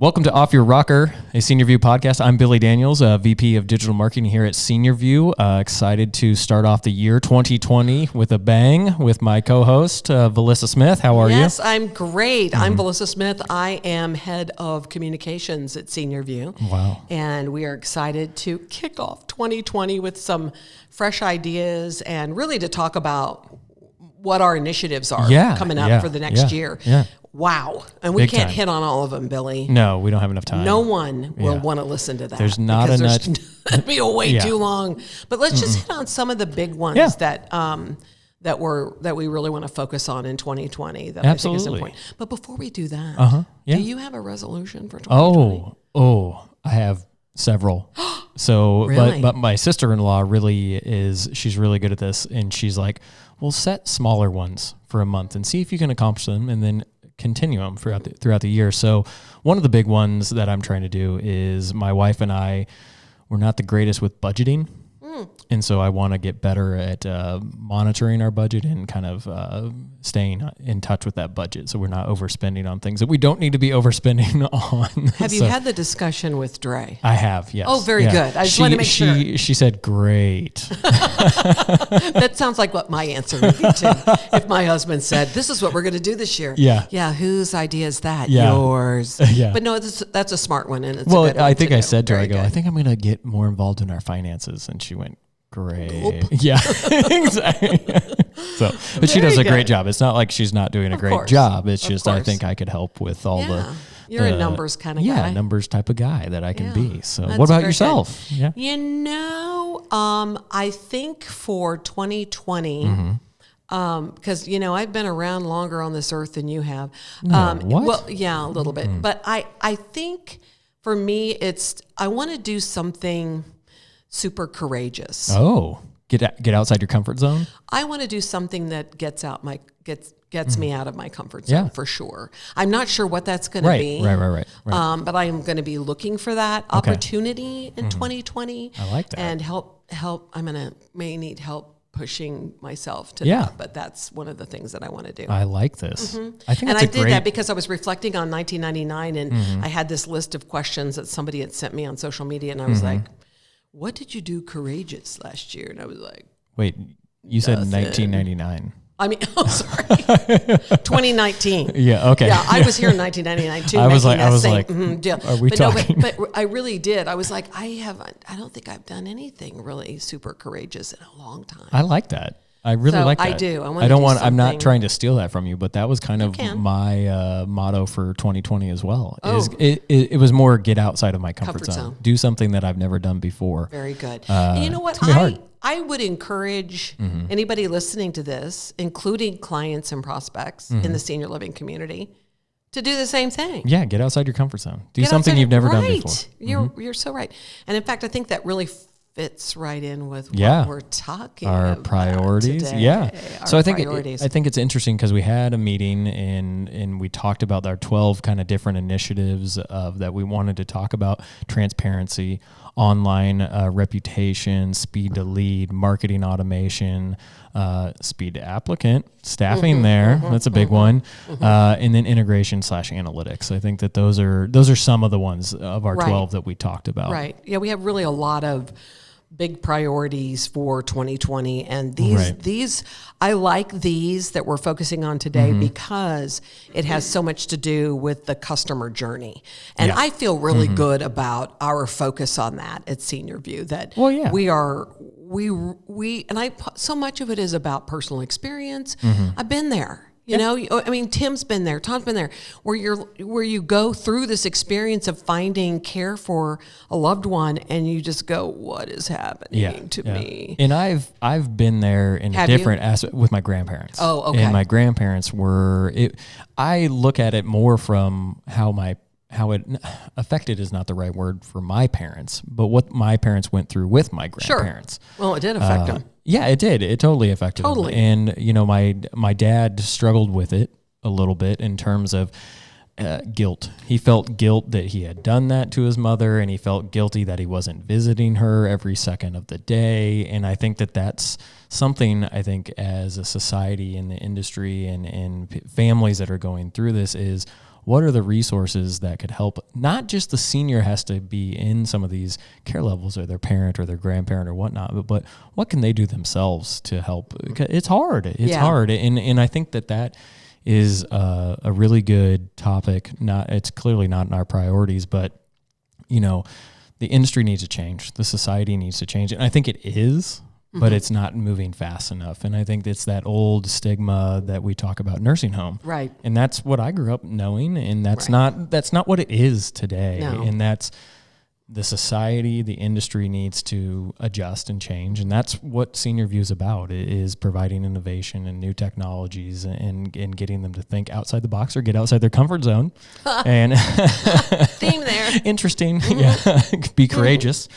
Welcome to Off Your Rocker, a SeniorVu podcast. I'm Billy Daniels, VP of Digital Marketing here at SeniorVu. Excited to start off the year 2020 with a bang with my co-host, Valissa Smith. How are you? Yes, I'm great. I'm Valissa Smith. I am head of communications at SeniorVu. Wow. And we are excited to kick off 2020 with some fresh ideas and really to talk about what our initiatives are coming up for the next year. Yeah. Wow. And we Big can't time. hit on all of them, Billy. No, we don't have enough time. No one will want to listen to that. There's not enough. That'd be way too long. But let's just hit on some of the big ones that we really want to focus on in 2020 that I think is important. But before we do that, do you have a resolution for 2020? Oh, I have several. So, Really? but my sister-in-law she's really good at this, and she's like, "We'll set smaller ones for a month and see if you can accomplish them, and then continue them throughout the year." So, one of the big ones that I'm trying to do is my wife and I, we're not the greatest with budgeting. And so I want to get better at monitoring our budget and kind of staying in touch with that budget, so we're not overspending on things that we don't need to be overspending on. Have you had the discussion with Dre? I have, yes. Oh, very good. I just wanted to make sure. She said, great. That sounds like what my answer would be too. If my husband said, this is what we're going to do this year. Yeah. Yeah, whose idea is that? Yeah. Yours. Yeah. But no, that's a smart one. And it's Well, a good one I think to I do. said to her, Very good. I think I'm going to get more involved in our finances. And she went, great. Yeah, exactly. So, but she does a great job. It's not like she's not doing a great job. It's just, I think I could help with all You're a numbers kind of guy. Yeah, numbers type of guy that I can be. So That's what about very yourself? good. Yeah. I think for 2020, because, I've been around longer on this earth than you have. What? Well, yeah, a little bit. But I think for me, I want to do something super courageous. Oh, get outside your comfort zone. I want to do something that gets me out of my comfort zone for sure. I'm not sure what that's going to be. Right. But I am going to be looking for that opportunity in 2020. I like that. And help. May need help pushing myself to that. But that's one of the things that I want to do. I like this. I think I did that because I was reflecting on 1999 and I had this list of questions that somebody had sent me on social media, and I was like, what did you do courageous last year? And I was like, wait, you said 1999. I mean, sorry, 2019. Yeah, okay. Yeah, I was here in 1999 too. I was like, deal. Are we talking? But I really did. I was like, I don't think I've done anything really super courageous in a long time. I like that. I really like that. I do. I'm not trying to steal that from you, but that was kind of my motto for 2020 as well. It was more get outside of my comfort zone. Do something that I've never done before. Very good. And you know what? I would encourage anybody listening to this, including clients and prospects in the senior living community, to do the same thing. Yeah, get outside your comfort zone. Do something you've never done before. You're so right. And in fact, I think that really fits right in with what we're talking our about priorities. today. Yeah. So I think priorities. I think it's interesting because we had a meeting and we talked about our 12 kind of different initiatives that we wanted to talk about: transparency, online reputation, speed to lead, marketing automation, speed to applicant, staffing that's a big one, and then integration/analytics. I think that those are some of the ones of our 12 that we talked about. Right. Yeah, we have really a lot of big priorities for 2020, and these I like these that we're focusing on today because it has so much to do with the customer journey, and I feel really good about our focus on that at SeniorVu. That so much of it is about personal experience. I've been there. Tim's been there, Tom's been there, where you go through this experience of finding care for a loved one, and you just go, what is happening to me? And I've been there in a different aspect with my grandparents. Oh, okay. And my grandparents I look at it more from how it affected is not the right word for my parents, but what my parents went through with my grandparents. Sure. Well, it did affect them. Yeah, it did. It totally affected them. And, my dad struggled with it a little bit in terms of guilt. He felt guilt that he had done that to his mother, and he felt guilty that he wasn't visiting her every second of the day. And I think that that's something, I think, as a society in the industry and families that are going through this is, what are the resources that could help? Not just the senior has to be in some of these care levels, or their parent or their grandparent or whatnot, but what can they do themselves to help? It's hard. It's hard. And I think that is a really good topic. It's clearly not in our priorities, but the industry needs to change. The society needs to change. And I think it is, but it's not moving fast enough. And I think it's that old stigma that we talk about nursing home. Right. And that's what I grew up knowing. And that's not what it is today. No. And that's the society, the industry needs to adjust and change. And that's what SeniorVu is about, is providing innovation and new technologies and getting them to think outside the box or get outside their comfort zone. And theme there. Interesting. Yeah. Be courageous.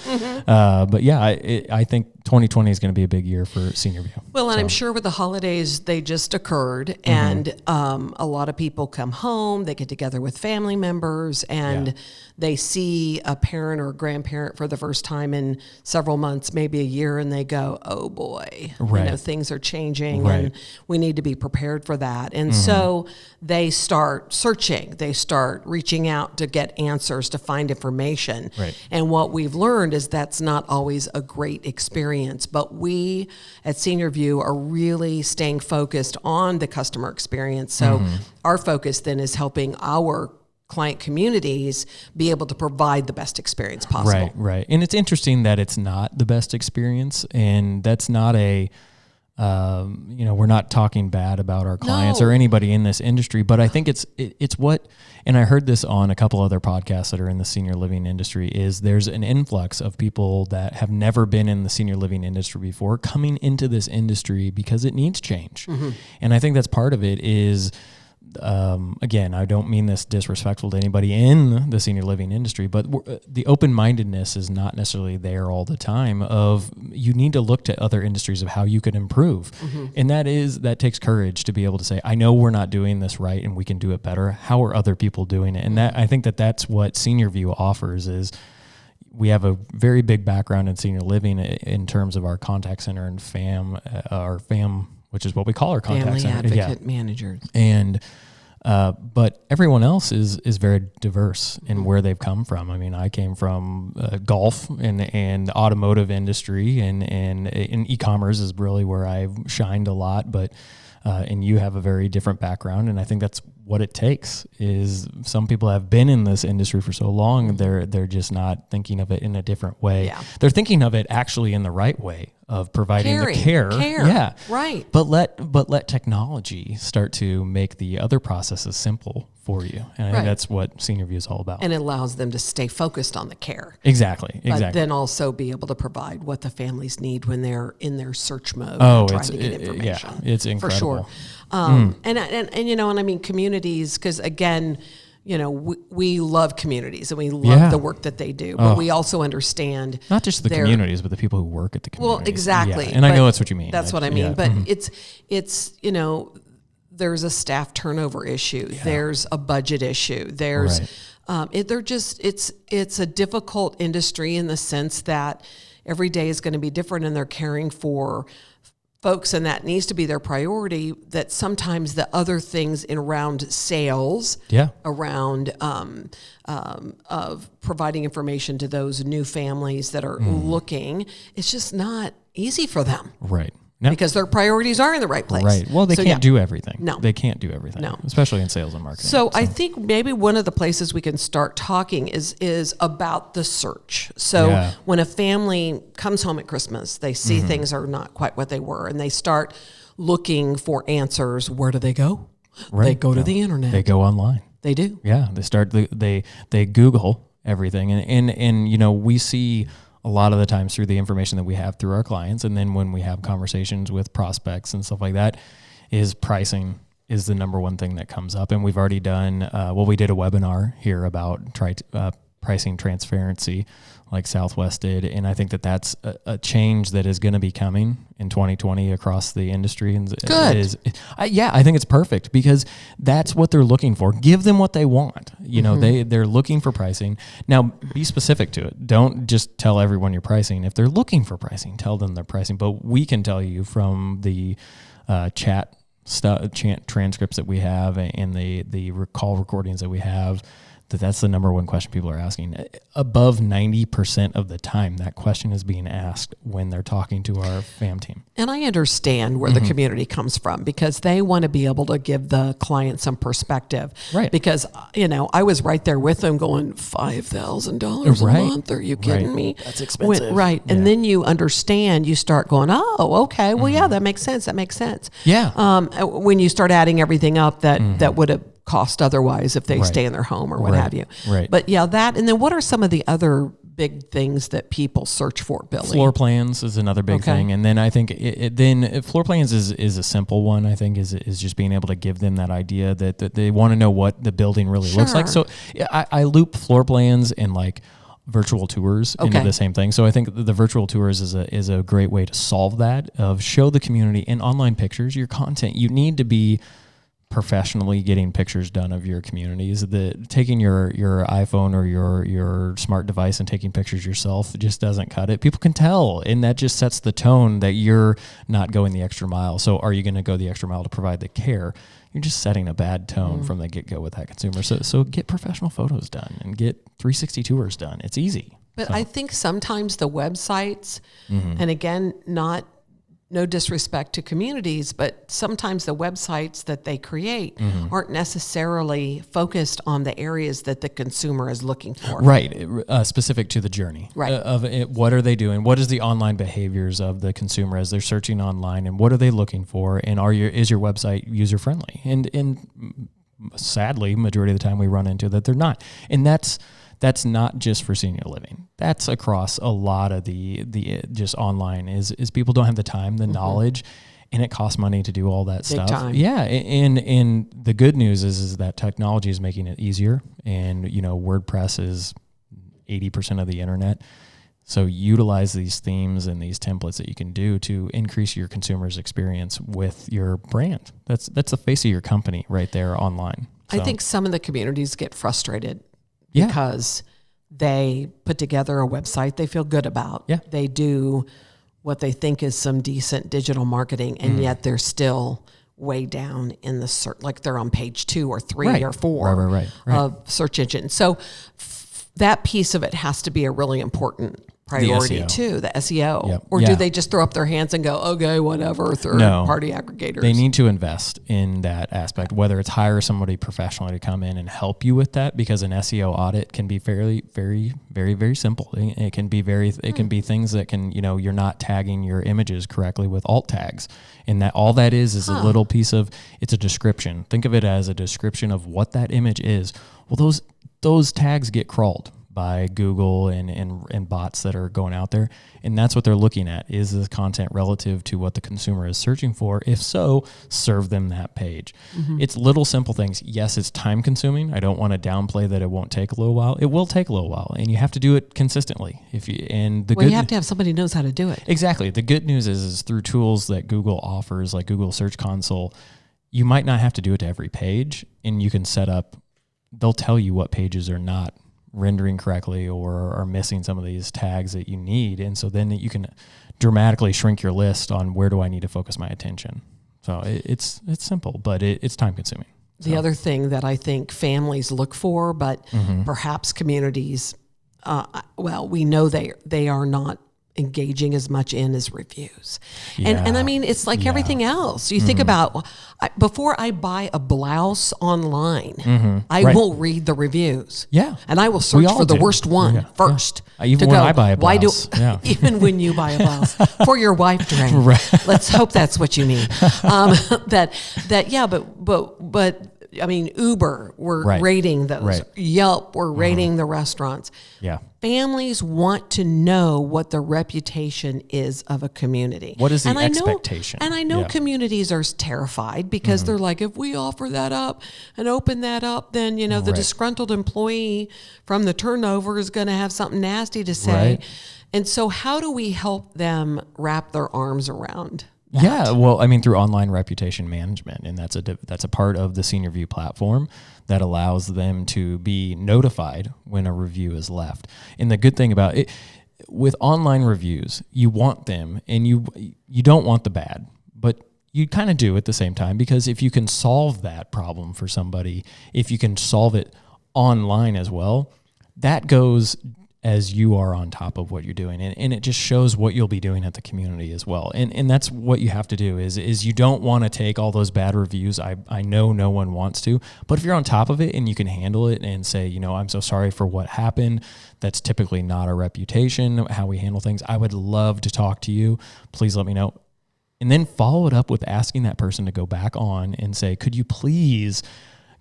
But yeah, I think 2020 is going to be a big year for SeniorVu. Well, and I'm sure with the holidays, they just occurred, and a lot of people come home, they get together with family members, and they see a parent or a grandparent for the first time in several months, maybe a year, and they go, oh boy, things are changing, and we need to be prepared for that. And so they start searching, they start reaching out to get answers, to find information. Right. And what we've learned is that's not always a great experience, but we at SeniorVu are really staying focused on the customer experience. So our focus then is helping our client communities be able to provide the best experience possible. Right. And it's interesting that it's not the best experience, and that's not we're not talking bad about our clients or anybody in this industry, but I think it's what, and I heard this on a couple other podcasts that are in the senior living industry, is there's an influx of people that have never been in the senior living industry before coming into this industry because it needs change. And I think that's part of it is, again, I don't mean this disrespectful to anybody in the senior living industry, but the open-mindedness is not necessarily there all the time. Of you need to look to other industries of how you could improve, and that takes courage to be able to say, I know we're not doing this right, and we can do it better. How are other people doing it? And that, I think that's what SeniorVu offers. Is we have a very big background in senior living in terms of our contact center and FAM, which is what we call our contact center. Family advocate managers. And but everyone else is very diverse in where they've come from. I mean, I came from golf and automotive industry, and in e-commerce is really where I've shined a lot. But and you have a very different background, and I think that's what it takes. Is some people have been in this industry for so long, they're just not thinking of it in a different way. Yeah. They're thinking of it actually in the right way of providing the care. Yeah. Right. But let technology start to make the other processes simple for you. And I think that's what SeniorVu is all about. And it allows them to stay focused on the care. Exactly. But then also be able to provide what the families need when they're in their search mode. Trying to get information. It's incredible. For sure. And I mean, communities, because again, we love communities and we love the work that they do, but we also understand not just the communities, but the people who work at the communities. Well, exactly. Yeah. And I know that's what you mean. That's what I mean. But it's there's a staff turnover issue. Yeah. There's a budget issue. There's it's a difficult industry in the sense that every day is going to be different, and they're caring for folks, and that needs to be their priority. That sometimes the other things in around sales, around of providing information to those new families that are looking, it's just not easy for them. Right. No. Because their priorities are in the right place. Right. Well, they can't do everything. No. They can't do everything. No. Especially in sales and marketing. So I think maybe one of the places we can start talking is about the search. So when a family comes home at Christmas, they see things are not quite what they were, and they start looking for answers. Where do they go? Right. They go to the internet. They go online. They do. Yeah. They Google everything. And we see a lot of the times through the information that we have through our clients, and then when we have conversations with prospects and stuff like that, is pricing is the number one thing that comes up. And we've already done, we did a webinar here about pricing transparency, like Southwest did. And I think that's a change that is going to be coming in 2020 across the industry. And good. I think it's perfect, because that's what they're looking for. Give them what they want. They're looking for pricing. Now, be specific to it. Don't just tell everyone your pricing. If they're looking for pricing, tell them their pricing. But we can tell you from the chat transcripts that we have and the call recordings that we have, that's the number one question people are asking. Above 90% of the time, that question is being asked when they're talking to our FAM team. And I understand where the community comes from, because they want to be able to give the client some perspective. Right. Because, I was right there with them going, $5,000 a month. Are you kidding me? That's expensive. Right. Yeah. And then you understand, you start going, oh, okay. Well, yeah, that makes sense. Yeah. When you start adding everything up that would have cost otherwise if they stay in their home or what have you. Right. But yeah, that, and then what are some of the other big things that people search for, Billy? Floor plans is another big thing. And then I think floor plans is a simple one, I think, is just being able to give them that idea that they want to know what the building really looks like. So I loop floor plans and like virtual tours into the same thing. So I think the virtual tours is a great way to solve that, of show the community in online pictures, your content. You need to be professionally getting pictures done of your communities. Taking your iPhone or your smart device and taking pictures yourself just doesn't cut it. People can tell, and that just sets the tone that you're not going the extra mile. So are you going to go the extra mile to provide the care? You're just setting a bad tone from the get-go with that consumer. So get professional photos done and get 360 tours done. It's easy. But I think sometimes the websites, and again, no disrespect to communities, but sometimes the websites that they create aren't necessarily focused on the areas that the consumer is looking for. Right. Specific to the journey. Right. Of it, what are they doing? What is the online behaviors of the consumer as they're searching online, and what are they looking for? And is your website user friendly? And sadly, majority of the time we run into that they're not. And that's not just for senior living. That's across a lot of the just online is people don't have the time, the knowledge, and it costs money to do all that stuff. Time. Yeah. And the good news is that technology is making it easier, and WordPress is 80% of the internet. So utilize these themes and these templates that you can do to increase your consumer's experience with your brand. That's the face of your company right there online. So. I think some of the communities get frustrated because they put together a website they feel good about. Yeah. They do what they think is some decent digital marketing, and yet they're still way down in the search, like they're on page 2 or 3 or 4 right. of search engine. So that piece of it has to be a really important priority too, the SEO. Yep. Or do they just throw up their hands and go, okay, whatever, third-party aggregators? They need to invest in that aspect, whether it's hire somebody professionally to come in and help you with that, because an SEO audit can be very, very, very simple. It can be it can be things that can, you're not tagging your images correctly with alt tags. And that all that is a little piece of, it's a description. Think of it as a description of what that image is. Well, those tags get crawled by Google and bots that are going out there. And that's what they're looking at. Is this content relative to what the consumer is searching for? If so, serve them that page. It's little simple things. Yes, it's time consuming. I don't want to downplay that it won't take a little while. It will take a little while, and you have to do it consistently. You have to have somebody who knows how to do it. Exactly. The good news is through tools that Google offers, like Google Search Console, you might not have to do it to every page, and you can set up, they'll tell you what pages are not rendering correctly or are missing some of these tags that you need. And so then you can dramatically shrink your list on where do I need to focus my attention. So it's simple, but it's time consuming. The other thing that I think families look for, but perhaps communities, we know they are not engaging as much in as reviews. And I mean, it's like everything else. You think about, before I buy a blouse online, I will read the reviews. Yeah. And I will search for the worst one first. Even when I buy a blouse. Even when you buy a blouse for your wife, Dre. Let's hope that's what you mean. But I mean, Uber, we're rating those. Yelp, we're rating the restaurants. Yeah. Families want to know what the reputation is of a community. What is the expectation? I know communities are terrified because they're like, if we offer that up and open that up, then, the disgruntled employee from the turnover is going to have something nasty to say. Right. And so how do we help them wrap their arms around that? Yeah, well, I mean, through online reputation management, and that's a part of the SeniorVu platform that allows them to be notified when a review is left. And the good thing about it, with online reviews, you want them, and you don't want the bad, but You kind of do at the same time, because if you can solve that problem for somebody, if you can solve it online as well, that goes as you are on top of what you're doing. And it just shows what you'll be doing at the community as well. And that's what you have to do is you don't want to take all those bad reviews. I know no one wants to, but if you're on top of it and you can handle it and say, you know, I'm so sorry for what happened. That's typically not our reputation, how we handle things. I would love to talk to you. Please let me know. And then follow it up with asking that person to go back on and say, could you please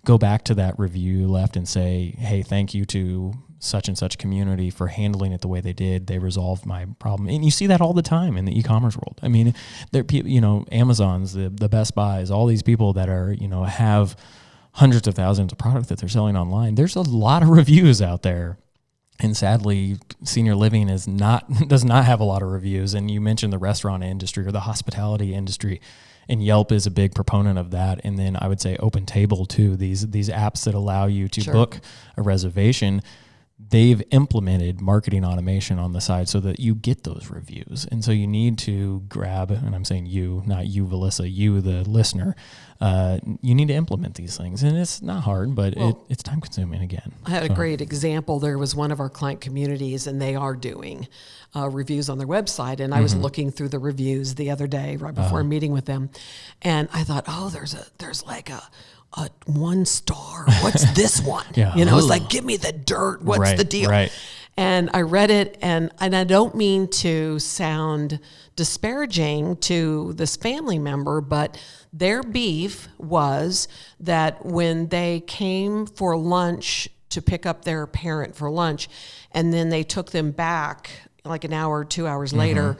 go back to that review you left and say, hey, thank you to such and such community for handling it the way they did. They resolved my problem. And you see that all the time in the e-commerce world. I mean, there are people, you know, Amazon's, the Best Buys, all these people that are, you know, have hundreds of thousands of products that they're selling online. There's a lot of reviews out there. And sadly, senior living does not have a lot of reviews. And you mentioned the restaurant industry or the hospitality industry, and Yelp is a big proponent of that. And then I would say OpenTable too. These apps that allow you to book a reservation, they've implemented marketing automation on the side so that you get those reviews. And so you need to grab, and I'm saying you, not you, Valissa, you, the listener, you need to implement these things. And it's not hard, but it's time consuming again. I had a great example. There was one of our client communities, and they are doing reviews on their website. And I was looking through the reviews the other day, right before a meeting with them. And I thought, there's like a 1 star. What's this one? You know, it's like, give me the dirt. What's the deal? Right. And I read it, and I don't mean to sound disparaging to this family member, but their beef was that when they came for lunch to pick up their parent for lunch, and then they took them back like an hour, 2 hours later,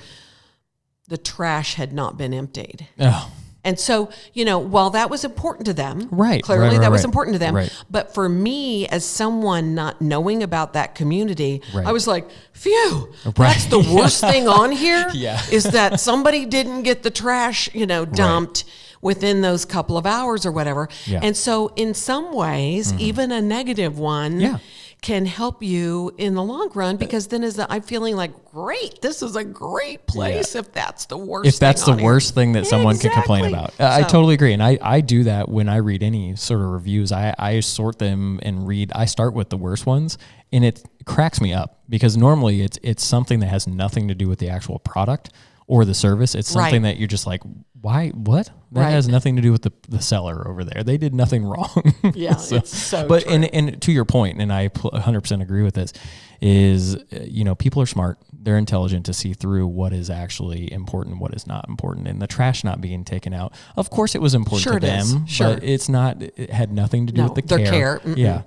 the trash had not been emptied. Oh. And so, you know, while that was important to them, clearly that was important to them. But for me, as someone not knowing about that community, I was like, phew, that's the worst thing on here is that somebody didn't get the trash, you know, dumped within those couple of hours or whatever. And so in some ways, even a negative one can help you in the long run, because then I'm feeling like, great, this is a great place if that's the worst If that's the worst thing that someone can complain about. I totally agree. And I do that when I read any sort of reviews. I sort them and read. I start with the worst ones, and it cracks me up, because normally it's something that has nothing to do with the actual product or the service. It's something that you're just like, why, what? That has nothing to do with the seller over there. They did nothing wrong. It's so but true. And to your point, and I 100% agree with this, is, you know, people are smart. They're intelligent to see through what is actually important, what is not important. And the trash not being taken out, of course it was important to them, but it had nothing to do with the care. Yeah.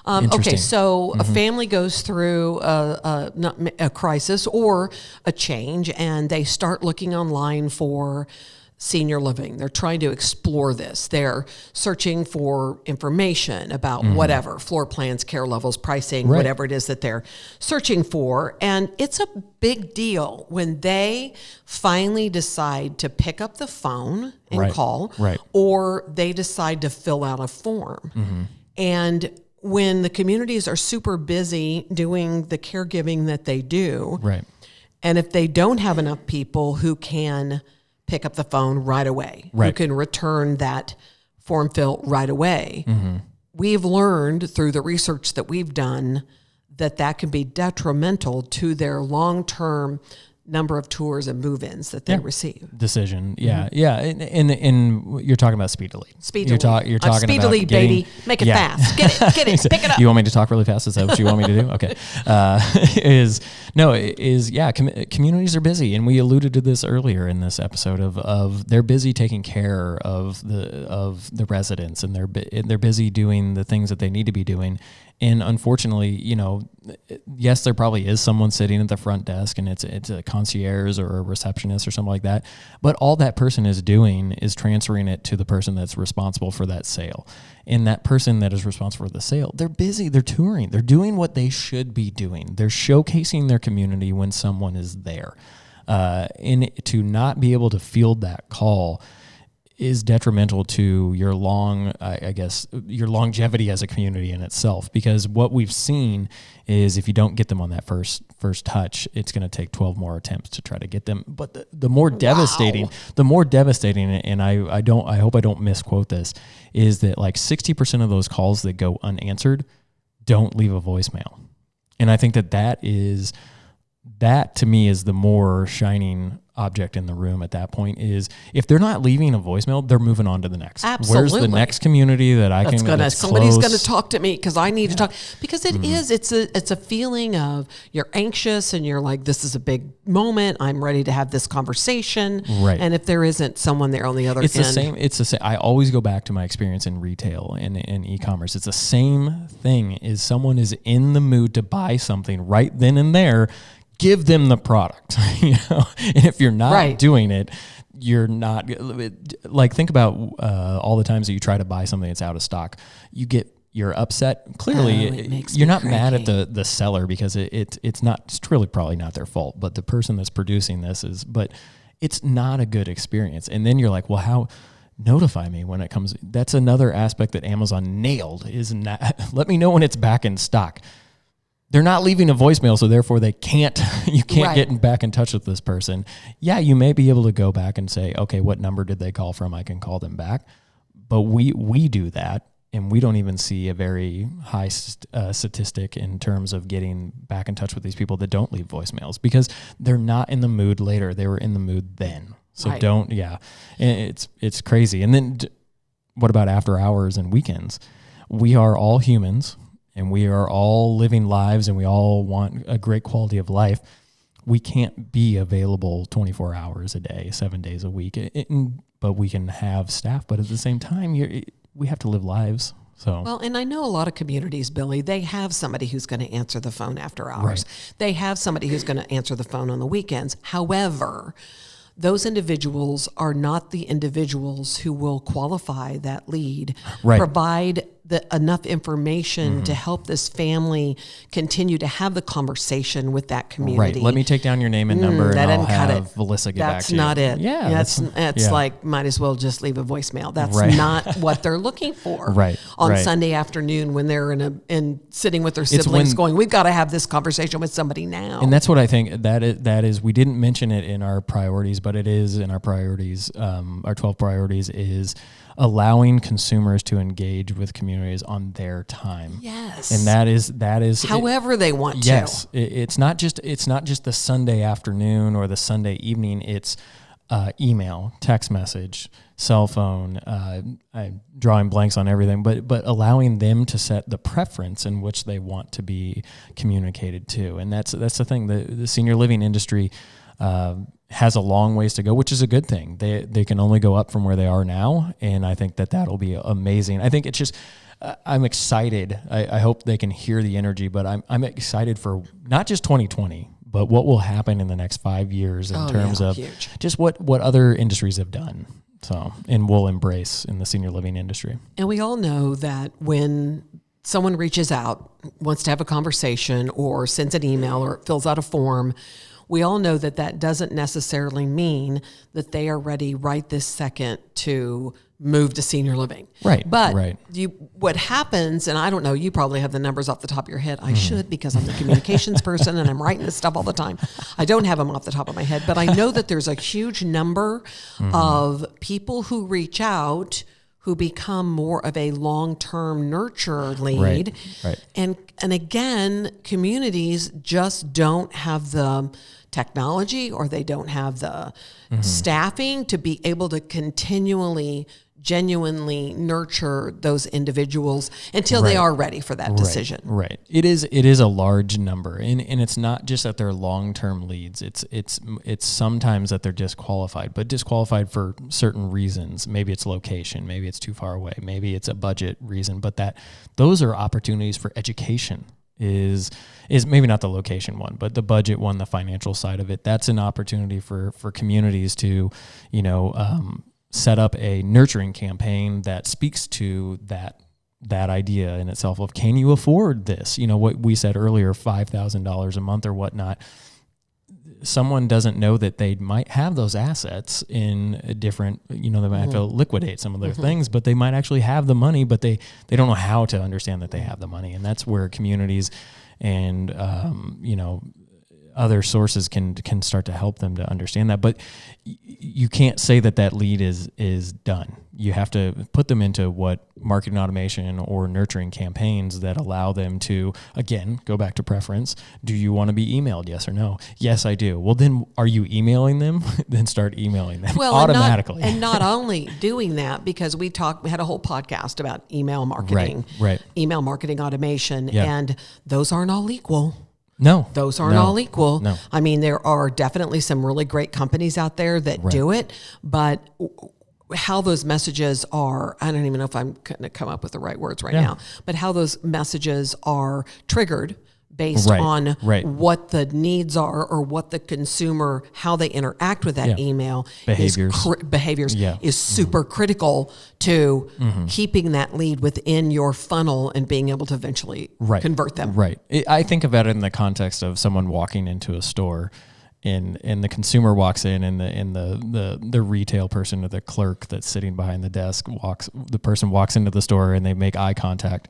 Okay, so a family goes through a crisis or a change, and they start looking online for senior living. They're trying to explore this. They're searching for information about whatever, floor plans, care levels, pricing, whatever it is that they're searching for. And it's a big deal when they finally decide to pick up the phone and call, or they decide to fill out a form. And when the communities are super busy doing the caregiving that they do, and if they don't have enough people who can pick up the phone right away, who can return that form fill right away, we've learned through the research that we've done that can be detrimental to their long-term number of tours and move-ins that they receive. Decision. And you're talking about speedily. You're talking speedily, about getting, baby. Make it fast. Get it. Pick it up. You want me to talk really fast? Is that what you want me to do? Okay. Communities are busy, and we alluded to this earlier in this episode of they're busy taking care of the residents, and they're busy doing the things that they need to be doing. And unfortunately, you know, yes, there probably is someone sitting at the front desk, and it's a concierge or a receptionist or something like that. But all that person is doing is transferring it to the person that's responsible for that sale. And that person that is responsible for the sale, they're busy, they're touring, they're doing what they should be doing. They're showcasing their community when someone is there. And to not be able to field that call, is detrimental to your your longevity as a community in itself. Because what we've seen is if you don't get them on that first touch, it's going to take 12 more attempts to try to get them. But the more devastating, and I hope I don't misquote this, is that like 60% of those calls that go unanswered don't leave a voicemail. And I think that to me is the more shining object in the room at that point. Is if they're not leaving a voicemail, they're moving on to the next. Absolutely. Where's the next community somebody's gonna talk to me because I need to talk, because it's a feeling of you're anxious and you're like, this is a big moment, I'm ready to have this conversation, right? And if there isn't someone there on the other end, it's the same. I always go back to my experience in retail and in e-commerce. It's the same thing. Is someone is in the mood to buy something right then and there, give them the product, And if you're not doing it, you're not, like, think about all the times that you try to buy something that's out of stock. You're upset. Clearly, you're not mad at the seller because it's really probably not their fault, but the person that's producing this is. But it's not a good experience. And then you're like, well, how? Notify me when it comes. That's another aspect that Amazon nailed. Is not, let me know when it's back in stock. They're not leaving a voicemail, so therefore you can't get back in touch with this person. Yeah, you may be able to go back and say, okay, what number did they call from? I can call them back. But we do that, and we don't even see a very high statistic in terms of getting back in touch with these people that don't leave voicemails, because they're not in the mood later. They were in the mood then. So it's crazy. And then what about after hours and weekends? We are all humans. And we are all living lives, and we all want a great quality of life. We can't be available 24 hours a day, 7 days a week, but we can have staff. But at the same time, we have to live lives. So well, and I know a lot of communities, Billy, they have somebody who's going to answer the phone after hours. Right. They have somebody who's going to answer the phone on the weekends. However, those individuals are not the individuals who will qualify that lead, provide enough information to help this family continue to have the conversation with that community. Right. Let me take down your name and number, and I'll have Melissa get back to you. That's not it. Yeah. That's like, might as well just leave a voicemail. That's not what they're looking for. On Sunday afternoon when they're sitting with their siblings going, we've got to have this conversation with somebody now. And that's what I think that is, we didn't mention it in our priorities, but it is in our priorities. Our 12 priorities is allowing consumers to engage with communities on their time. Yes. And that is however they want to. Yes. It's not just the Sunday afternoon or the Sunday evening. It's email, text message, cell phone, I'm drawing blanks on everything, but allowing them to set the preference in which they want to be communicated to. And that's the thing. The senior living industry has a long ways to go, which is a good thing. They can only go up from where they are now, and I think that'll be amazing. I think it's just I'm excited. I hope they can hear the energy, but I'm excited for not just 2020, but what will happen in the next 5 years in terms of just what other industries have done. So, and we'll embrace in the senior living industry. And we all know that when someone reaches out, wants to have a conversation, or sends an email, or fills out a form, we all know that doesn't necessarily mean that they are ready right this second to move to senior living. Right. But what happens, and I don't know, you probably have the numbers off the top of your head. I should, because I'm the communications person and I'm writing this stuff all the time. I don't have them off the top of my head, but I know that there's a huge number of people who reach out who become more of a long-term nurture lead. Right. And again, communities just don't have the technology, or they don't have the staffing to be able to continually, genuinely nurture those individuals until they are ready for that decision. Right. It is a large number, and it's not just that they're long-term leads. It's sometimes that they're disqualified, but disqualified for certain reasons. Maybe it's location, maybe it's too far away, maybe it's a budget reason, but those are opportunities for education. Is maybe not the location one, but the budget one, the financial side of it. That's an opportunity for communities to, set up a nurturing campaign that speaks to that idea in itself of, can you afford this? What we said earlier, $5,000 a month or whatnot. someone doesn't know that they might have those assets in a different, they might have to liquidate some of their things, but they might actually have the money, but they don't know how to understand that they have the money. And that's where communities and, other sources can start to help them to understand that. But you can't say that lead is done. You have to put them into what marketing automation or nurturing campaigns that allow them to, again, go back to preference. Do you want to be emailed? Yes or no? Yes, I do. Well, then are you emailing them? Then start emailing them automatically. And not only doing that, because we had a whole podcast about email marketing, right. Email marketing automation, and those aren't all equal. No. Those aren't all equal. No. I mean, there are definitely some really great companies out there that do it, but how those messages are, I don't even know if I'm going to come up with the right words now, but how those messages are triggered based on what the needs are or what the consumer, how they interact with that email behaviors is super critical to keeping that lead within your funnel and being able to eventually convert them. Right. I think about it in the context of someone walking into a store and the consumer walks in and the retail person or the clerk that's sitting behind the desk walks into the store and they make eye contact.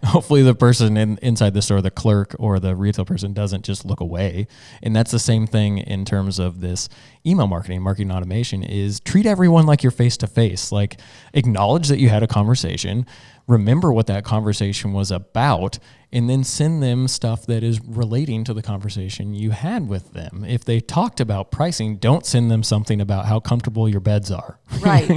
Hopefully the person inside the store, the clerk or the retail person, doesn't just look away. And that's the same thing in terms of this email marketing automation, is treat everyone like you're face to face. Like, acknowledge that you had a conversation, remember what that conversation was about, and then send them stuff that is relating to the conversation you had with them. If they talked about pricing, don't send them something about how comfortable your beds are. Right.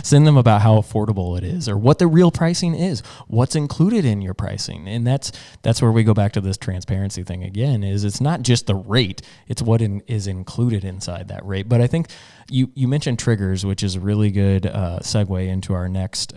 Send them about how affordable it is or what the real pricing is, what's included in your pricing. And that's where we go back to this transparency thing again, is it's not just the rate, it's what is included inside that rate. But I think you mentioned triggers, which is a really good segue into our next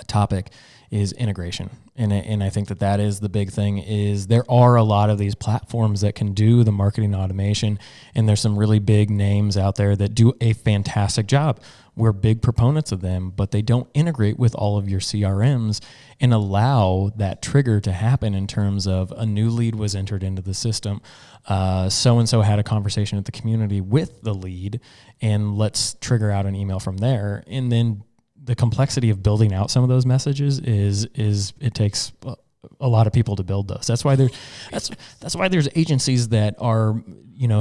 topic, is integration. And I think that is the big thing. Is there are a lot of these platforms that can do the marketing automation, and there's some really big names out there that do a fantastic job. We're big proponents of them, but they don't integrate with all of your CRMs and allow that trigger to happen in terms of a new lead was entered into the system. So-and-so had a conversation at the community with the lead, and let's trigger out an email from there. And then the complexity of building out some of those messages is it takes a lot of people to build those. That's why there's agencies that are,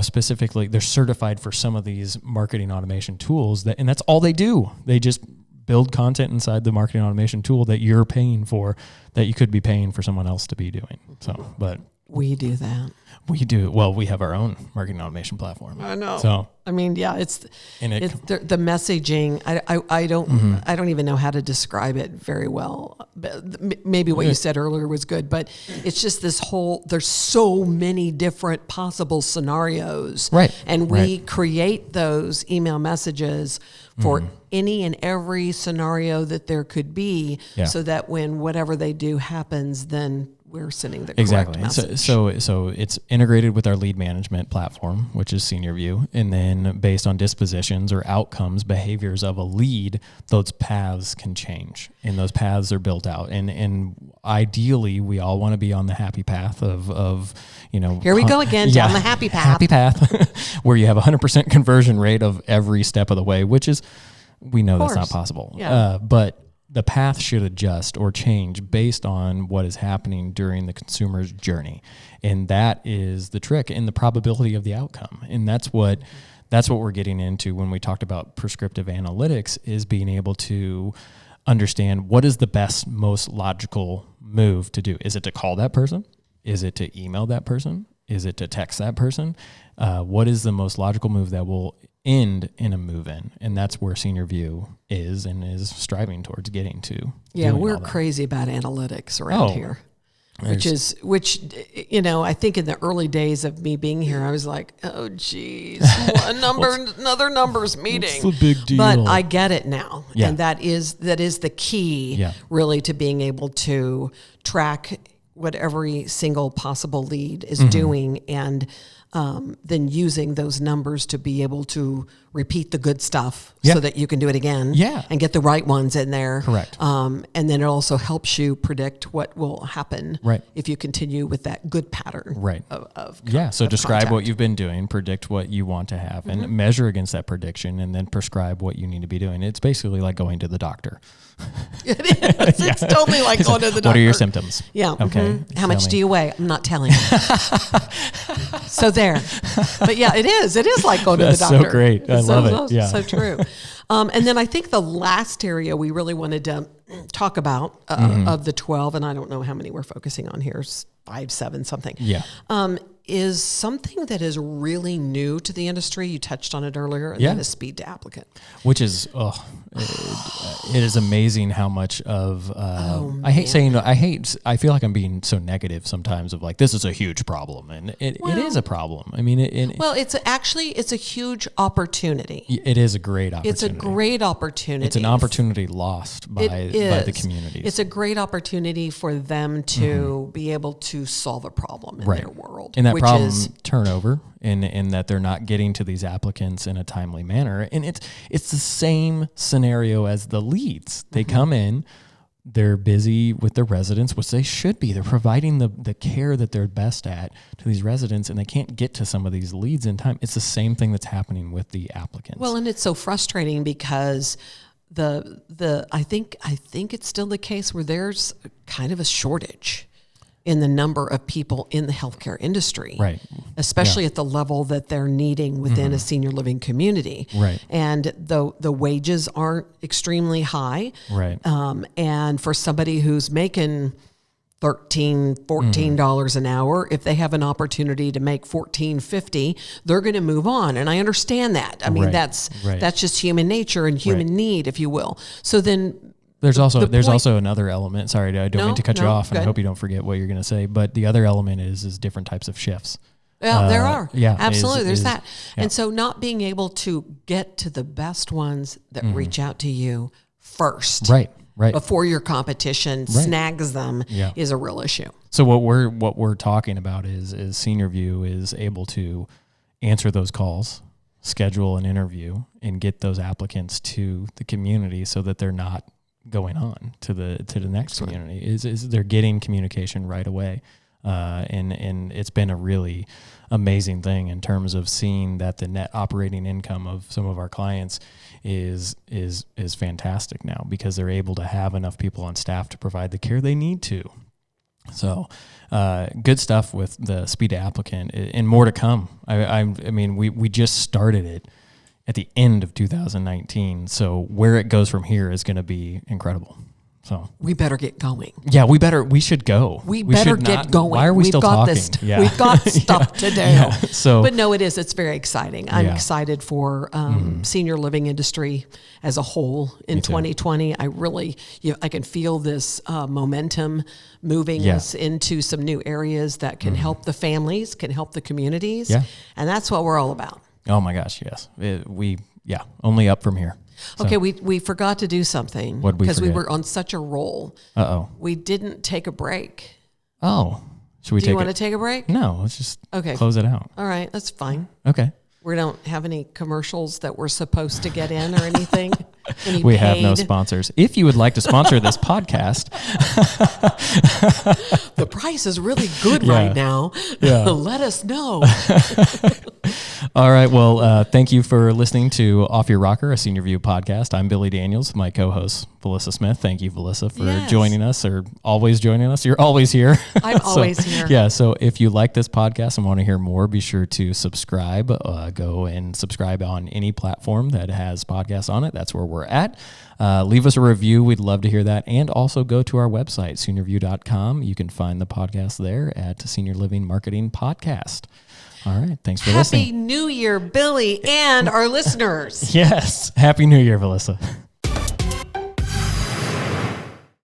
specifically, they're certified for some of these marketing automation tools, and that's all they do. They just build content inside the marketing automation tool that you're paying for, that you could be paying for someone else to be doing. So, but we do that. We do. Well, we have our own marketing automation platform. I know. So, I mean, it's the messaging. I don't even know how to describe it very well. Maybe what you said earlier was good, but it's just there's so many different possible scenarios. Right. And we create those email messages for any and every scenario that there could be, so that when whatever they do happens, then we're sending the correct message. So it's integrated with our lead management platform, which is SeniorVu, and then based on dispositions or outcomes, behaviors of a lead, those paths can change, and those paths are built out. And ideally, we all want to be on the happy path of Here we go again, down the happy path. Happy path, where you have 100% conversion rate of every step of the way, which is, we know that's not possible. Yeah. But the path should adjust or change based on what is happening during the consumer's journey. And that is the trick and the probability of the outcome. And that's what we're getting into when we talked about prescriptive analytics, is being able to understand what is the best, most logical move to do. Is it to call that person? Is it to email that person? Is it to text that person? What is the most logical move that will end in a move-in? And that's where SeniorVu is and is striving towards getting to. Yeah, we're crazy about analytics around here. Which I think in the early days of me being here, I was like, oh geez, another numbers meeting. What's the big deal? But I get it now. And that is the key really to being able to track what every single possible lead is doing, and then using those numbers to be able to repeat the good stuff so that you can do it again and get the right ones in there. Correct. And then it also helps you predict what will happen if you continue with that good pattern So describe contact. what you've been doing, predict what you want to have, and measure against that prediction, and then prescribe what you need to be doing. It's basically like going to the doctor. It is. It's totally like going to the doctor. What are your symptoms? Yeah. Okay. How much do you weigh? I'm not telling you. So there. But yeah, it is. It is like going to the That's doctor. so great. I love it. Yeah. So true. And then I think the last area we really wanted to talk about of the 12, and I don't know how many we're focusing on here, 5, 7, something. Yeah. Is something that is really new to the industry. You touched on it earlier, and that is speed to applicant. Which is, it is amazing how much of, I feel like I'm being so negative sometimes of like, this is a huge problem. And it is a problem. I mean, it's a huge opportunity. It is a great opportunity. It's a great opportunity. It's an opportunity lost by the communities. It's a great opportunity for them to be able to solve a problem in their world. And that problem turnover in that they're not getting to these applicants in a timely manner. And it's the same scenario as the leads. They come in, they're busy with the residents, which they should be. They're providing the care that they're best at to these residents, and they can't get to some of these leads in time. It's the same thing that's happening with the applicants. Well, and it's so frustrating because I think it's still the case where there's kind of a shortage in the number of people in the healthcare industry, right? Especially at the level that they're needing within a senior living community, right? And the wages aren't extremely high, right? And for somebody who's making $14 an hour, if they have an opportunity to make $14.50, they're going to move on. And I understand that. I mean, that's just human nature and human need, if you will. So then. There's also another element. Sorry, I don't mean to cut you off, and I hope you don't forget what you're going to say. But the other element is different types of shifts. Yeah, there are. Yeah, absolutely. There's that. Yeah. And so not being able to get to the best ones that reach out to you first, right, before your competition snags them, is a real issue. So what we're talking about is SeniorVu is able to answer those calls, schedule an interview, and get those applicants to the community so that they're not going on to the next community. Is they're getting communication right away, and it's been a really amazing thing in terms of seeing that the net operating income of some of our clients is fantastic now because they're able to have enough people on staff to provide the care they need to. So good stuff with the speed to applicant, and more to come. I mean we just started it at the end of 2019. So where it goes from here is going to be incredible. So we better get going. Yeah, we should go. We better get going. Why are we still talking? We've got stuff to do. Yeah, so, but no, it's very exciting. I'm excited for senior living industry as a whole in 2020. I can feel this momentum moving us into some new areas that can help the families, can help the communities. Yeah. And that's what we're all about. Oh my gosh, yes. Only up from here. So. Okay, we forgot to do something because we were on such a roll. We didn't take a break. Oh, should we? Do you want to take a break? No, let's just close it out. All right, that's fine. Okay. We don't have any commercials that we're supposed to get in or anything. We have no sponsors. If you would like to sponsor this podcast, the price is really good right now. Yeah. Let us know. All right. Well, thank you for listening to Off Your Rocker, a SeniorVu podcast. I'm Billy Daniels, my co-host, Valissa Smith. Thank you, Valissa, for joining us or always joining us. You're always here. I'm always here. Yeah. So if you like this podcast and want to hear more, be sure to subscribe. Go and subscribe on any platform that has podcasts on it. That's where we're at. Leave us a review. We'd love to hear that. And also go to our website, SeniorVu.com. You can find the podcast there at Senior Living Marketing Podcast. All right. Thanks for listening. Happy New Year, Billy, and our listeners. Yes. Happy New Year, Valissa.